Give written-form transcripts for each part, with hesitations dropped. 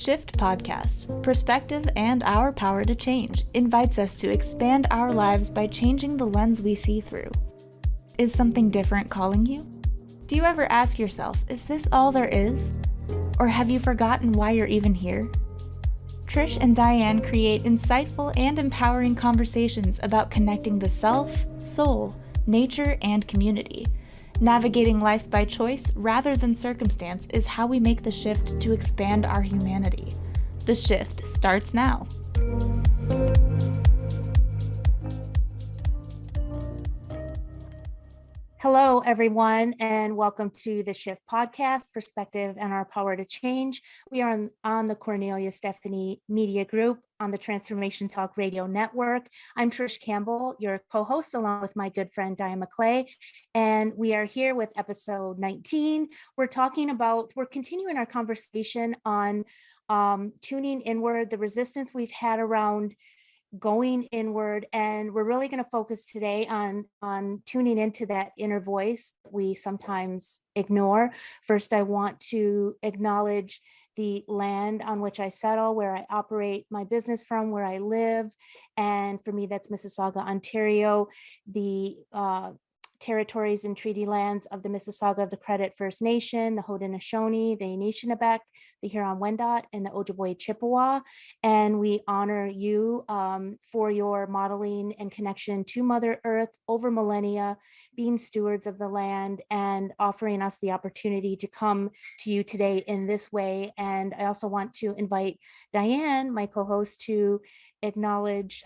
Shift podcast, Perspective and Our Power to Change, invites us to expand our lives by changing the lens we see through. Is something different calling you? Do you ever ask yourself, is this all there is? Or have you forgotten why you're even here? Trish and Diane create insightful and empowering conversations about connecting the self, soul, nature, and community. Navigating life by choice rather than circumstance is how we make the shift to expand our humanity. The shift starts now. Hello, everyone, and welcome to the Shift podcast, Perspective and Our Power to Change. We are on the Cornelia Stephanie Media Group on the Transformation Talk Radio Network. I'm Trish Campbell, your co-host, along with my good friend Diane McClay, and we are here with episode 19. We're continuing our conversation on tuning inward, the resistance we've had around going inward, and we're really going to focus today on tuning into that inner voice that we sometimes ignore. First, I want to acknowledge the land on which I settle, where I operate my business from, where I live, and for me that's Mississauga, Ontario, the territories and treaty lands of the Mississauga of the Credit First Nation, the Haudenosaunee, the Anishinaabe, the Huron-Wendat, and the Ojibwe Chippewa. And we honor you for your modeling and connection to Mother Earth over millennia, being stewards of the land and offering us the opportunity to come to you today in this way. And I also want to invite Diane, my co-host, to acknowledge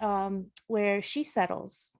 where she settles.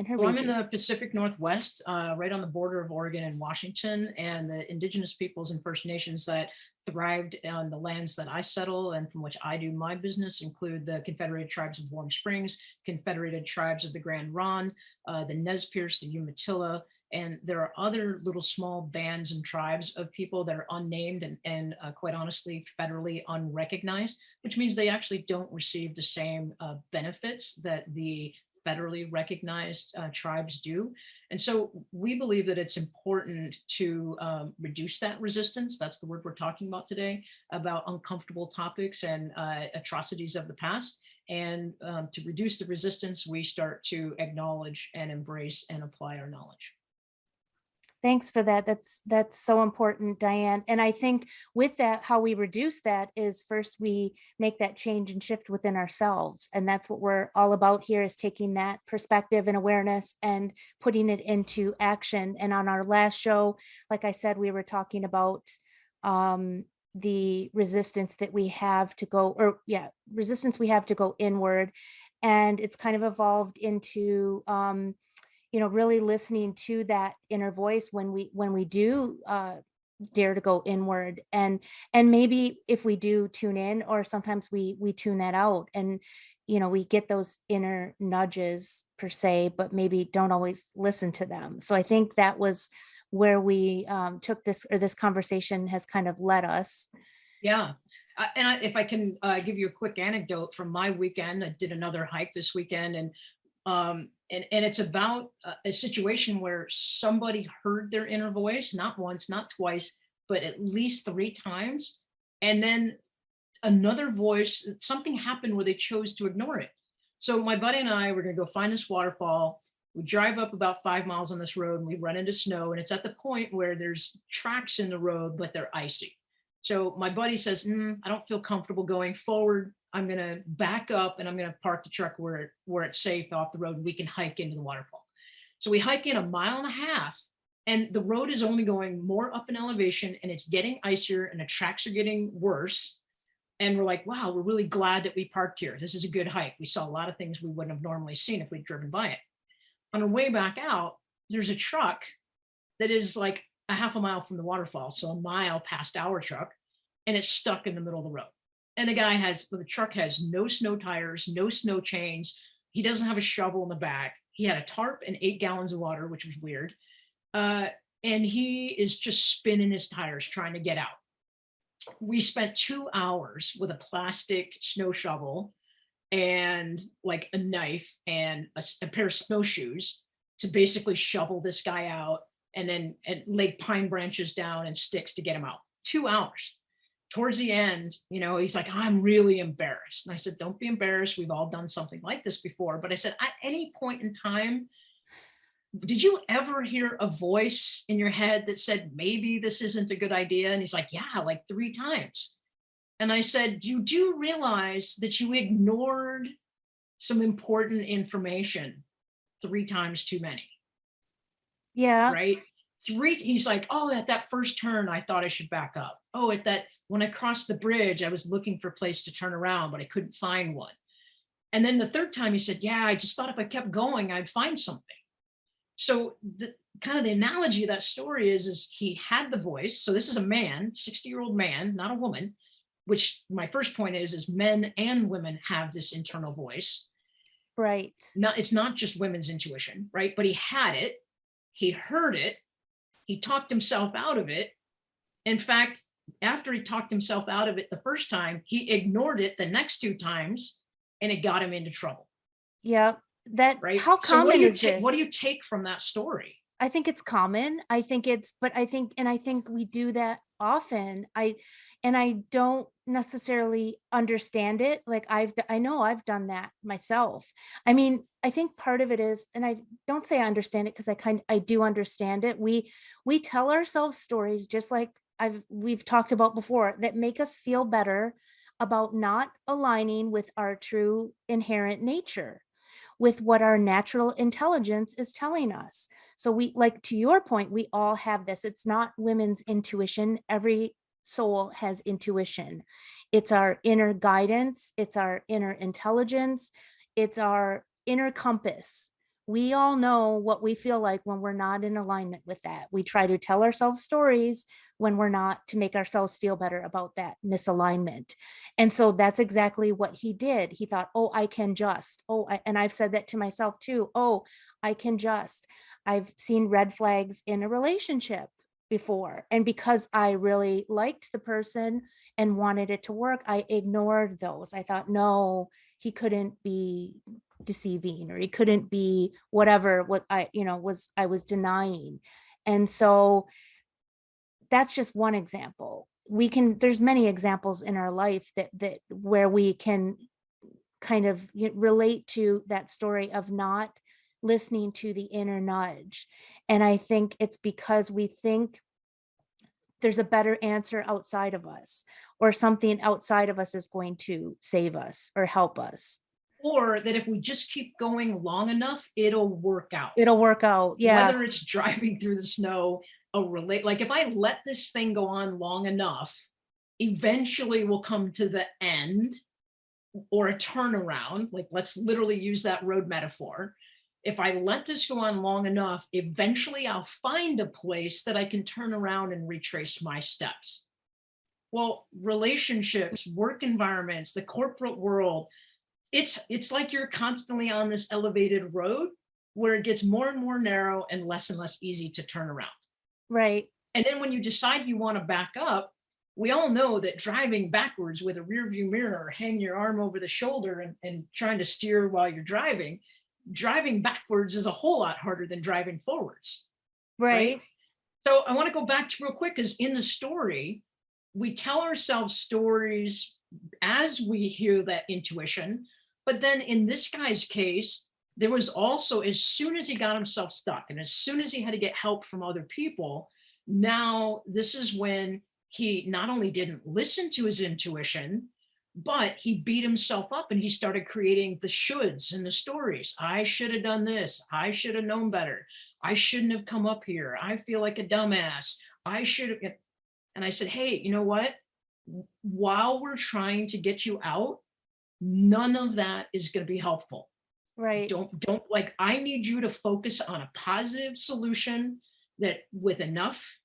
Well, I'm in the Pacific Northwest, right on the border of Oregon and Washington, and the indigenous peoples and First Nations that thrived on the lands that I settle and from which I do my business include the Confederated Tribes of Warm Springs, Confederated Tribes of the Grand Ronde, the Nez Perce, the Umatilla, and there are other little small bands and tribes of people that are unnamed and quite honestly, federally unrecognized, which means they actually don't receive the same benefits that the federally recognized tribes do. And so we believe that it's important to reduce that resistance. That's the word we're talking about today, about uncomfortable topics and atrocities of the past. And to reduce the resistance, we start to acknowledge and embrace and apply our knowledge. Thanks for that. That's so important, Diane. And I think with that, how we reduce that is first we make that change and shift within ourselves. And that's what we're all about here, is taking that perspective and awareness and putting it into action. And on our last show, like I said, we were talking about the resistance that we have to go, resistance we have to go inward. And it's kind of evolved into really listening to that inner voice when we do dare to go inward, and maybe if we do tune in, or sometimes we tune that out, and we get those inner nudges per se, but maybe don't always listen to them. So I think that was where we took this conversation has kind of led us. Yeah. If I can give you a quick anecdote from my weekend, I did another hike this weekend, and it's about a situation where somebody heard their inner voice, not once, not twice, but at least 3 times. And then another voice, something happened where they chose to ignore it. So my buddy and I were going to go find this waterfall. We drive up about 5 miles on this road and we run into snow. And it's at the point where there's tracks in the road, but they're icy. So my buddy says, I don't feel comfortable going forward. I'm going to back up and I'm going to park the truck where it's safe off the road and we can hike into the waterfall. So we hike in 1.5 miles and the road is only going more up in elevation and it's getting icier and the tracks are getting worse. And we're like, wow, we're really glad that we parked here. This is a good hike. We saw a lot of things we wouldn't have normally seen if we'd driven by it. On our way back out, there's a truck that is like 1/2 mile from the waterfall. So 1 mile past our truck, and it's stuck in the middle of the road. And the truck has no snow tires, no snow chains. He doesn't have a shovel in the back. He had a tarp and 8 gallons of water, which was weird. And he is just spinning his tires trying to get out. We spent 2 hours with a plastic snow shovel and like a knife and a pair of snowshoes to basically shovel this guy out and lay pine branches down and sticks to get him out. 2 hours. towards the end, he's like, I'm really embarrassed. And I said, don't be embarrassed. We've all done something like this before. But I said, at any point in time, did you ever hear a voice in your head that said, maybe this isn't a good idea? And he's like, yeah, like 3 times. And I said, you do realize that you ignored some important information 3 times too many. Yeah. Right. He's like, oh, at that first turn, I thought I should back up. Oh, when I crossed the bridge, I was looking for a place to turn around, but I couldn't find one. And then the 3rd time he said, yeah, I just thought if I kept going, I'd find something. So the analogy of that story is he had the voice. So this is a man, 60-year-old man, not a woman, which my first point is men and women have this internal voice. Right. It's not just women's intuition, right? But he had it, he heard it, he talked himself out of it. In fact, after he talked himself out of it the first time, he ignored it the next 2 times, and it got him into trouble. Yeah. Right. How common is this? What do you take from that story? I think it's common. I think we do that often. I don't necessarily understand it. Like I know I've done that myself. I mean, I think part of it is, and I don't say I understand it because I do understand it. We tell ourselves stories, just like we've talked about before, that make us feel better about not aligning with our true inherent nature, with what our natural intelligence is telling us. So we, like to your point, we all have this. It's not women's intuition. Every soul has intuition. It's our inner guidance. It's our inner intelligence. It's our inner compass. We all know what we feel like when we're not in alignment with that. We try to tell ourselves stories when we're not, to make ourselves feel better about that misalignment. And so that's exactly what he did. He thought, oh, I can just, and I've said that to myself too. Oh, I can just. I've seen red flags in a relationship before. And because I really liked the person and wanted it to work, I ignored those. I thought, no, he couldn't be deceiving, or he couldn't be whatever, what I was denying. And so that's just one example. There's many examples in our life that where we can kind of relate to that story of not listening to the inner nudge. And I think it's because we think there's a better answer outside of us, or something outside of us is going to save us or help us. Or that if we just keep going long enough, it'll work out. Yeah. Whether it's driving through the snow, like if I let this thing go on long enough, eventually we'll come to the end or a turnaround. Like, let's literally use that road metaphor. If I let this go on long enough, eventually I'll find a place that I can turn around and retrace my steps. Well, relationships, work environments, the corporate world, it's like you're constantly on this elevated road where it gets more and more narrow and less easy to turn around. Right. And then when you decide you want to back up, we all know that driving backwards with a rear view mirror, or hang your arm over the shoulder and trying to steer while you're driving backwards is a whole lot harder than driving forwards. Right. So I want to go back to real quick, because in the story, we tell ourselves stories as we hear that intuition. But then in this guy's case, there was also, as soon as he got himself stuck and as soon as he had to get help from other people, now this is when he not only didn't listen to his intuition, but he beat himself up and he started creating the shoulds and the stories. I should have done this. I should have known better. I shouldn't have come up here. I feel like a dumbass. I should have. And I said, hey, you know what? While we're trying to get you out, none of that is going to be helpful. Right. Don't like, I need you to focus on a positive solution that with enough,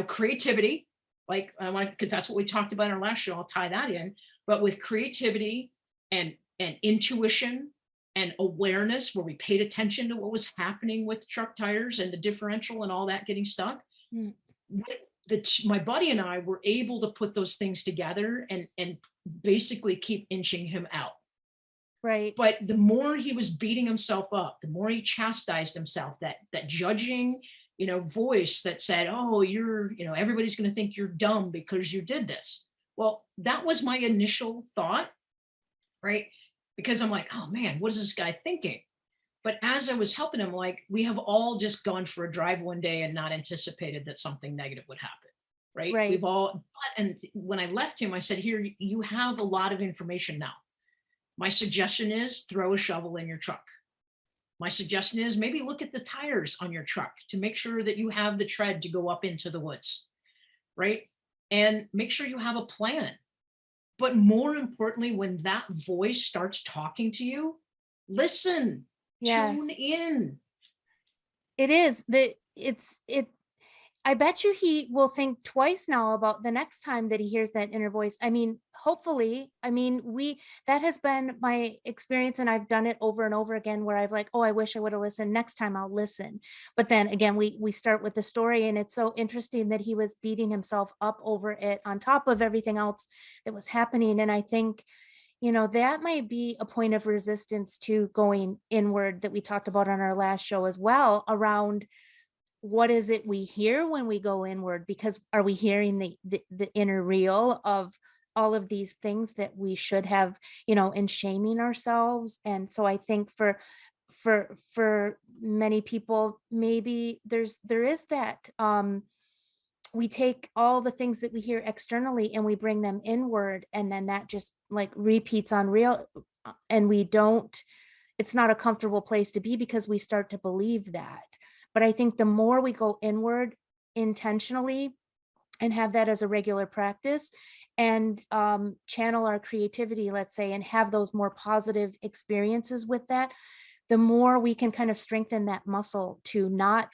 creativity, like I want, because that's what we talked about in our last show. I'll tie that in, but with creativity and intuition and awareness, where we paid attention to what was happening with truck tires and the differential and all that getting stuck. My buddy and I were able to put those things together and basically keep inching him out. Right. But the more he was beating himself up, the more he chastised himself, that judging voice that said, oh, everybody's going to think you're dumb because you did this. Well, that was my initial thought, right? Because I'm like, oh man, what is this guy thinking? But as I was helping him, like, we have all just gone for a drive one day and not anticipated that something negative would happen, right? Right. And when I left him, I said, here, you have a lot of information now. My suggestion is throw a shovel in your truck. My suggestion is maybe look at the tires on your truck to make sure that you have the tread to go up into the woods, right? And make sure you have a plan. But more importantly, when that voice starts talking to you, listen, tune in. It is I bet you he will think twice now about the next time that he hears that inner voice. I mean, hopefully, that has been my experience, and I've done it over and over again where I've like, oh, I wish I would have listened. Next time I'll listen. But then again, we start with the story, and it's so interesting that he was beating himself up over it on top of everything else that was happening. And I think, that might be a point of resistance to going inward that we talked about on our last show as well, around what is it we hear when we go inward? Because are we hearing the inner reel of all of these things that we should have, and shaming ourselves? And so I think for many people, maybe there is that, we take all the things that we hear externally and we bring them inward, and then that just like repeats on real, and it's not a comfortable place to be because we start to believe that. But I think the more we go inward intentionally and have that as a regular practice, and channel our creativity, let's say, and have those more positive experiences with that, the more we can kind of strengthen that muscle to not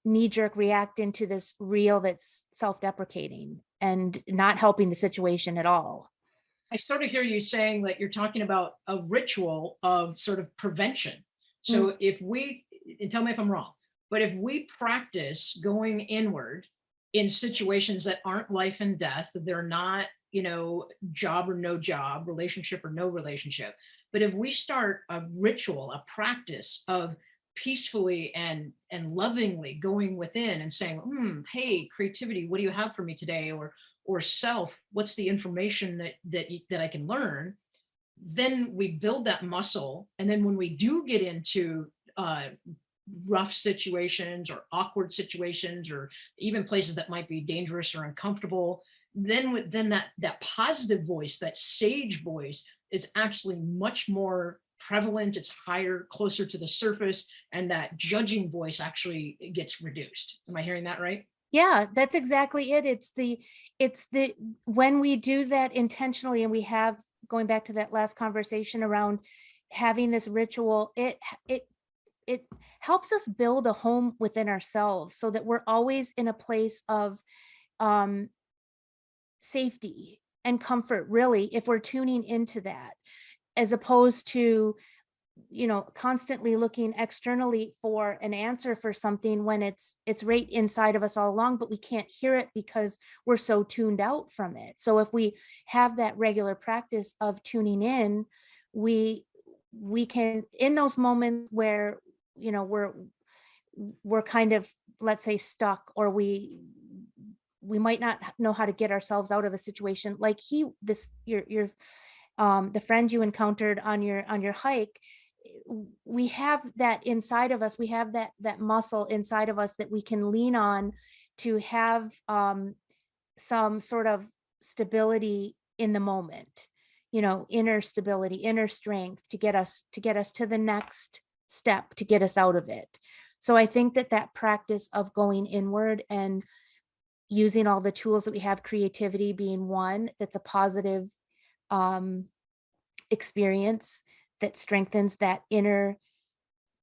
knee-jerk react into this reel that's self-deprecating and not helping the situation at all. I sort of hear you saying that you're talking about a ritual of sort of prevention. So if we, and tell me if I'm wrong, but if we practice going inward in situations that aren't life and death, they're not, job or no job, relationship or no relationship. But if we start a ritual, a practice of peacefully and lovingly going within and saying, hey, creativity, what do you have for me today? Or self, what's the information that I can learn? Then we build that muscle. And then when we do get into rough situations or awkward situations, or even places that might be dangerous or uncomfortable, then that positive voice, that sage voice, is actually much more prevalent. It's higher, closer to the surface, and that judging voice actually gets reduced. Am I hearing that right? Yeah, that's exactly it. It's the when we do that intentionally, and we have, going back to that last conversation around having this ritual, it helps us build a home within ourselves so that we're always in a place of safety and comfort, really, if we're tuning into that, as opposed to, constantly looking externally for an answer for something when it's right inside of us all along, but we can't hear it because we're so tuned out from it. So if we have that regular practice of tuning in, we can, in those moments where, we're kind of, let's say, stuck, or we might not know how to get ourselves out of a situation, like your the friend you encountered on your hike. We have that inside of us. We have that muscle inside of us that we can lean on to have some sort of stability in the moment, inner stability, inner strength to get us to the next step, to get us out of it. So I think that practice of going inward and using all the tools that we have, creativity being one, that's a positive experience that strengthens that inner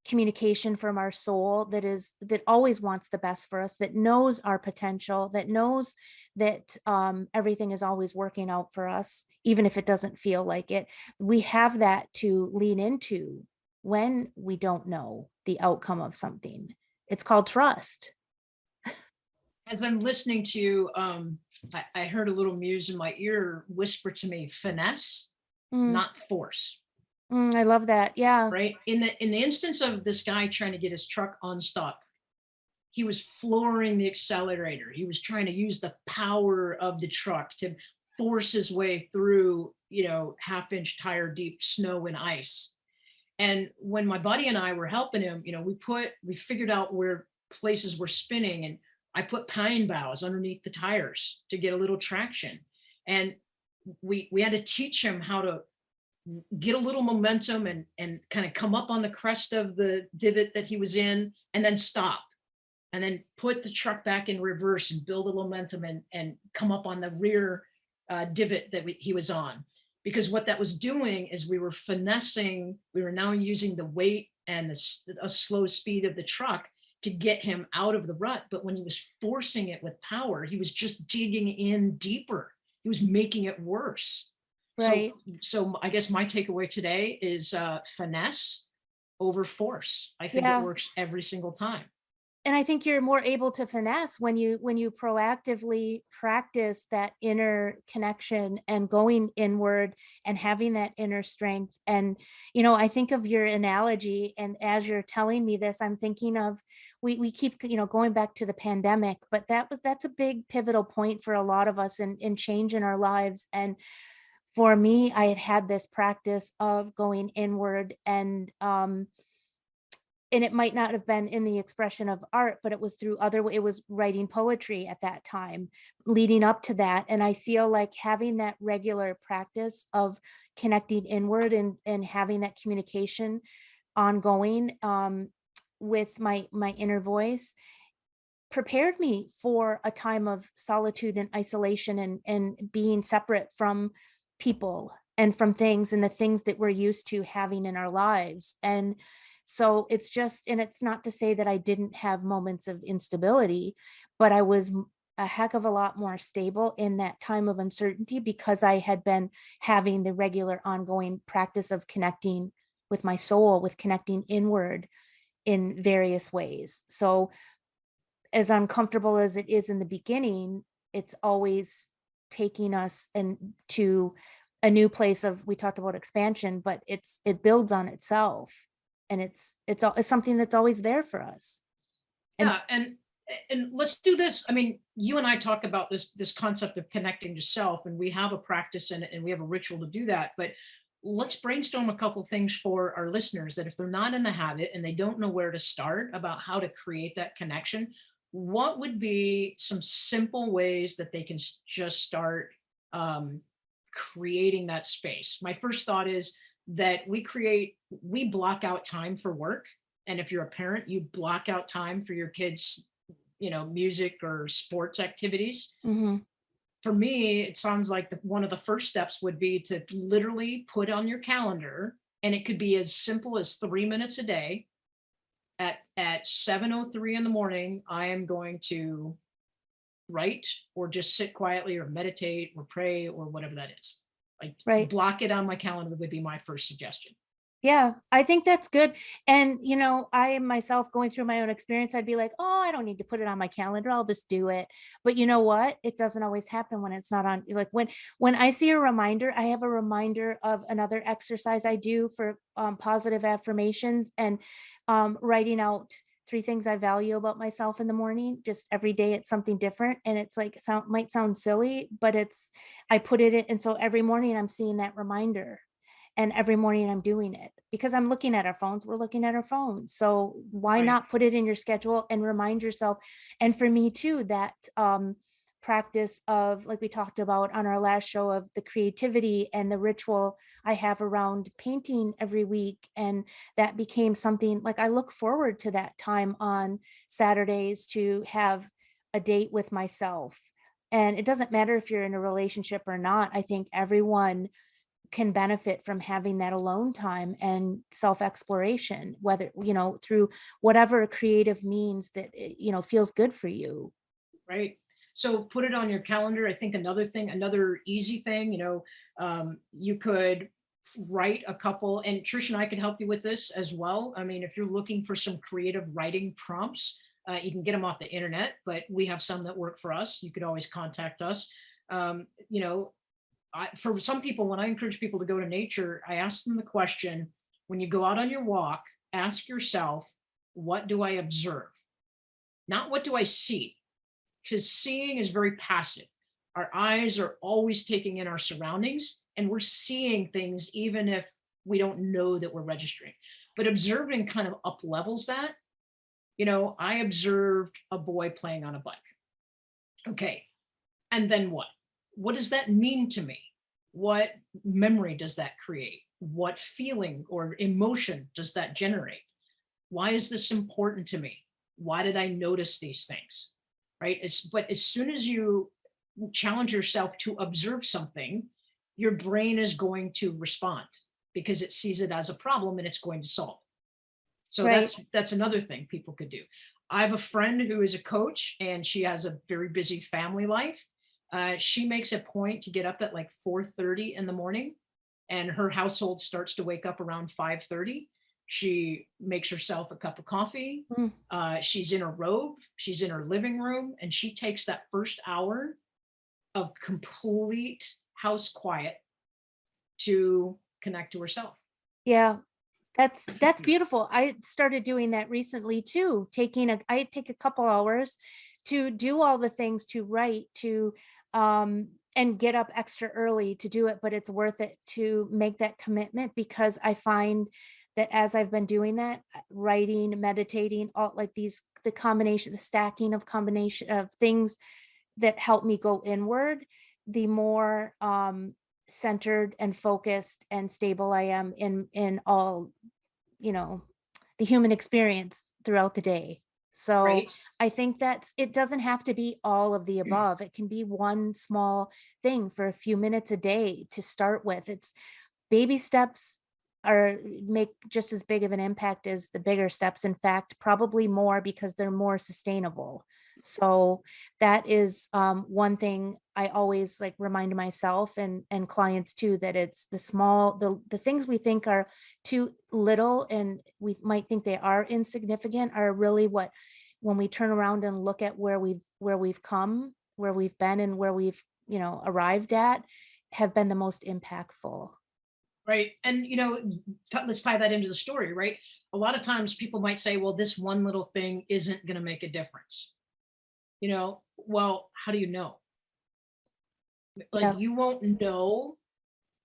communication from our soul, that always wants the best for us, that knows our potential, that knows that everything is always working out for us, even if it doesn't feel like it. We have that to lean into when we don't know the outcome of something. It's called trust. As I'm listening to you, I heard a little muse in my ear whisper to me, finesse, not force. I love that. Yeah. Right. In the instance of this guy trying to get his truck unstuck, he was flooring the accelerator. He was trying to use the power of the truck to force his way through, half-inch tire deep snow and ice. And when my buddy and I were helping him, we figured out where places were spinning, and I put pine boughs underneath the tires to get a little traction. And we had to teach him how to get a little momentum and kind of come up on the crest of the divot that he was in, and then stop, and then put the truck back in reverse and build a momentum and come up on the rear divot that he was on. Because what that was doing is we were now using the weight and a slow speed of the truck to get him out of the rut. But when he was forcing it with power, he was just digging in deeper. He was making it worse. Right. So I guess my takeaway today is finesse over force. I think it works every single time. And I think you're more able to finesse when you proactively practice that inner connection and going inward and having that inner strength. And, I think of your analogy, and as you're telling me this, I'm thinking of, we keep, going back to the pandemic, but that's a big pivotal point for a lot of us in change in our lives. And for me, I had this practice of going inward, and it might not have been in the expression of art, but it was through it was writing poetry at that time, leading up to that. And I feel like having that regular practice of connecting inward and having that communication ongoing with my inner voice prepared me for a time of solitude and isolation and being separate from people and from things and the things that we're used to having in our lives. And so it's not to say that I didn't have moments of instability, but I was a heck of a lot more stable in that time of uncertainty because I had been having the regular ongoing practice of connecting with my soul, with connecting inward in various ways. So as uncomfortable as it is in the beginning, it's always taking us to a new place of, we talked about expansion, but it builds on itself. And it's something that's always there for us. And let's do this. I mean, you and I talk about this concept of connecting to self, and we have a practice and we have a ritual to do that. But let's brainstorm a couple things for our listeners that if they're not in the habit and they don't know where to start about how to create that connection, what would be some simple ways that they can just start creating that space? My first thought is that we block out time for work. And if you're a parent, you block out time for your kids, music or sports activities. Mm-hmm. For me, it sounds like one of the first steps would be to literally put on your calendar, and it could be as simple as 3 minutes a day. At 7:03 in the morning, I am going to write or just sit quietly or meditate or pray or whatever that is. Like block it on my calendar would be my first suggestion. Yeah, I think that's good. And, I myself going through my own experience, I'd be like, oh, I don't need to put it on my calendar. I'll just do it. But you know what? It doesn't always happen when it's not on. Like when I see a reminder, I have a reminder of another exercise I do for positive affirmations and writing out 3 things I value about myself in the morning. Just every day it's something different. And it's like, might sound silly, but I put it in. And so every morning I'm seeing that reminder. And every morning I'm doing it because I'm looking at our phones. We're looking at our phones. So why not put it in your schedule and remind yourself? And for me too, that practice of, like we talked about on our last show, of the creativity and the ritual I have around painting every week. And that became something like I look forward to that time on Saturdays to have a date with myself. And it doesn't matter if you're in a relationship or not. I think everyone can benefit from having that alone time and self-exploration, whether, through whatever creative means that, feels good for you. Right. So put it on your calendar. I think another easy thing, you could write a couple, and Trish and I can help you with this as well. I mean, if you're looking for some creative writing prompts, you can get them off the internet, but we have some that work for us. You could always contact us. For some people, when I encourage people to go to nature, I ask them the question, when you go out on your walk, ask yourself, what do I observe? not what do I see? Because seeing is very passive. Our eyes are always taking in our surroundings, and we're seeing things even if we don't know that we're registering. But observing kind of up levels that. I observed a boy playing on a bike. Okay. And then what? What does that mean to me? What memory does that create? What feeling or emotion does that generate? Why is this important to me? Why did I notice these things? Right? But as soon as you challenge yourself to observe something, your brain is going to respond because it sees it as a problem and it's going to solve. So Right. that's another thing people could do. I have a friend who is a coach, and she has a very busy family life. She makes a point to get up at like 4:30 in the morning, and her household starts to wake up around 5:30. She makes herself a cup of coffee. Mm. She's in her robe. She's in her living room, and she takes that first hour of complete house quiet to connect to herself. Yeah. That's beautiful. I started doing that recently too. I take a couple hours to do all the things, to write, to and get up extra early to do it, but it's worth it to make that commitment, because I find that as I've been doing that, writing, meditating, all like the stacking of combination of things that help me go inward, the more centered and focused and stable I am in all, the human experience throughout the day. So Right. I think it doesn't have to be all of the above. It can be one small thing for a few minutes a day to start with. It's baby steps make just as big of an impact as the bigger steps. In fact, probably more, because they're more sustainable. So that is one thing I always like remind myself and clients too, that it's the things we think are too little and we might think they are insignificant are really what, when we turn around and look at where we've come, where we've been, and where we've arrived at, have been the most impactful. Right. And, let's tie that into the story, right? A lot of times people might say, well, this one little thing isn't going to make a difference. Well, how do you know? Like, Yeah. you won't know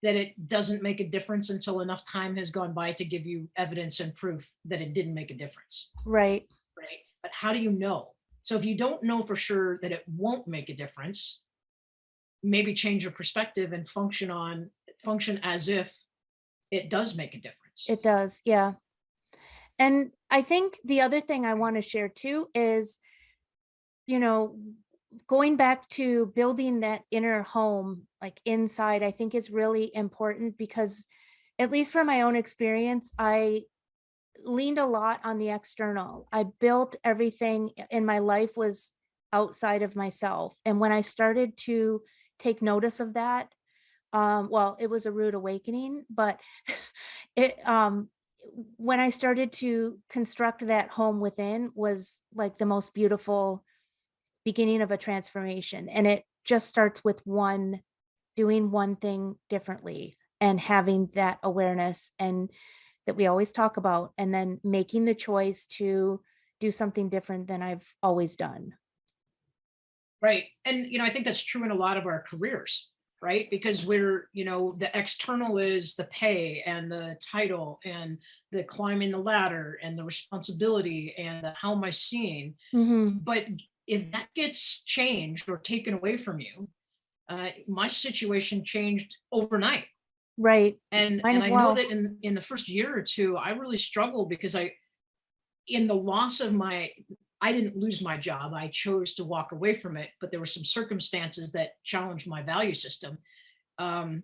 that it doesn't make a difference until enough time has gone by to give you evidence and proof that it didn't make a difference. Right. Right. But how do you know? So if you don't know for sure that it won't make a difference, maybe change your perspective and function as if it does make a difference. It does. Yeah. And I think the other thing I want to share too is, going back to building that inner home, like inside, I think is really important, because at least from my own experience, I leaned a lot on the external. I built everything in my life was outside of myself. And when I started to take notice of that, well, it was a rude awakening, but it when I started to construct that home within was like the most beautiful beginning of a transformation. And it just starts with doing one thing differently and having that awareness and that we always talk about, and then making the choice to do something different than I've always done. Right. And, I think that's true in a lot of our careers, right? Because the external is the pay and the title and the climbing the ladder and the responsibility and the how am I seen? Mm-hmm. But if that gets changed or taken away from you, my situation changed overnight. Right. And Mine as I well. know that in the first year or two, I really struggled because in the loss of I didn't lose my job. I chose to walk away from it, but there were some circumstances that challenged my value system. I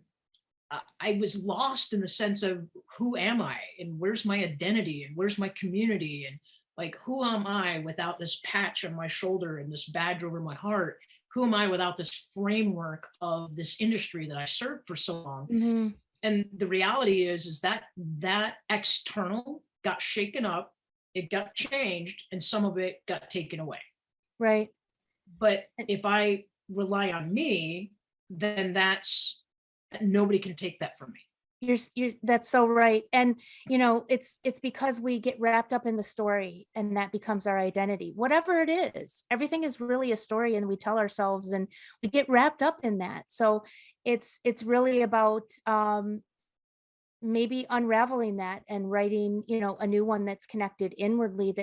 was lost in the sense of who am I and where's my identity and where's my community and like, who am I without this patch on my shoulder and this badge over my heart? Who am I without this framework of this industry that I served for so long? Mm-hmm. And the reality is that external got shaken up, it got changed, and some of it got taken away. Right. But if I rely on me, then nobody can take that from me. That's so right. And, it's because we get wrapped up in the story and that becomes our identity, whatever it is. Everything is really a story and we tell ourselves and we get wrapped up in that. So it's really about, maybe unraveling that and writing, a new one that's connected inwardly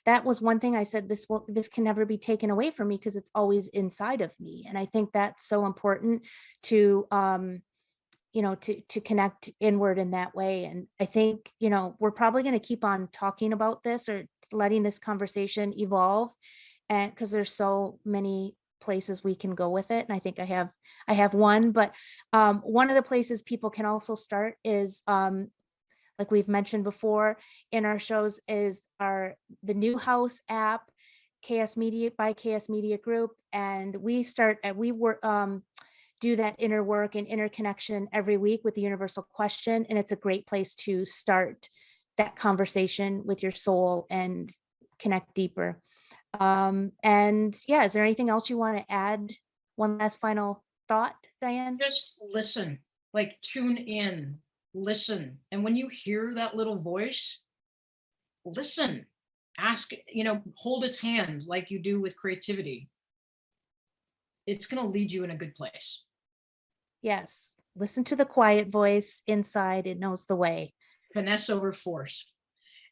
that was one thing I said, this can never be taken away from me because it's always inside of me. And I think that's so important to, to connect inward in that way. And I think, we're probably going to keep on talking about this or letting this conversation evolve, and because there's so many places we can go with it. And I think I have one, but one of the places people can also start is, like we've mentioned before in our shows, is the New House app, KS Media by KS Media Group. And we do that inner work and interconnection every week with the universal question. And it's a great place to start that conversation with your soul and connect deeper. And yeah, is there anything else you want to add? One last final thought, Diane? Just listen, like tune in, listen. And when you hear that little voice, listen, ask, hold its hand like you do with creativity. It's going to lead you in a good place. Yes. Listen to the quiet voice inside. It knows the way. Finesse over force.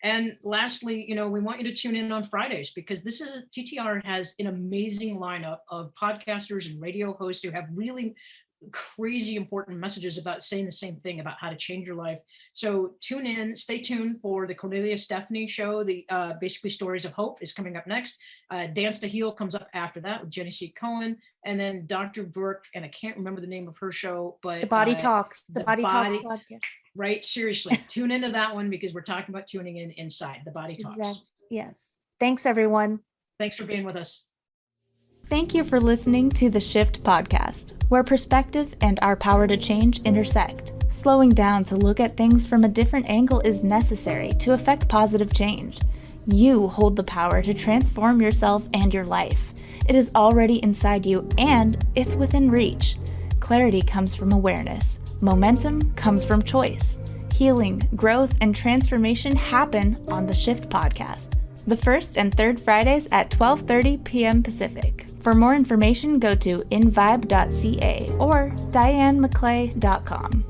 And lastly, we want you to tune in on Fridays because TTR has an amazing lineup of podcasters and radio hosts who have really crazy important messages about saying the same thing about how to change your life. So tune in, stay tuned for the Cornelia Stephanie show. The basically Stories of Hope is coming up next. Dance to Heal comes up after that with Jenny C. Cohen. And then Dr. Burke, and I can't remember the name of her show, but The Body Talks, the Body Talks podcast. Right, seriously, tune into that one because we're talking about tuning in inside the Body Talks. Exactly. Yes. Thanks, everyone. Thanks for being with us. Thank you for listening to the Shift Podcast, where perspective and our power to change intersect. Slowing down to look at things from a different angle is necessary to effect positive change. You hold the power to transform yourself and your life. It is already inside you and it's within reach. Clarity comes from awareness. Momentum comes from choice. Healing, growth, and transformation happen on the Shift Podcast. The first and third Fridays at 12:30 p.m. Pacific. For more information, go to invibe.ca or dianemcclay.com.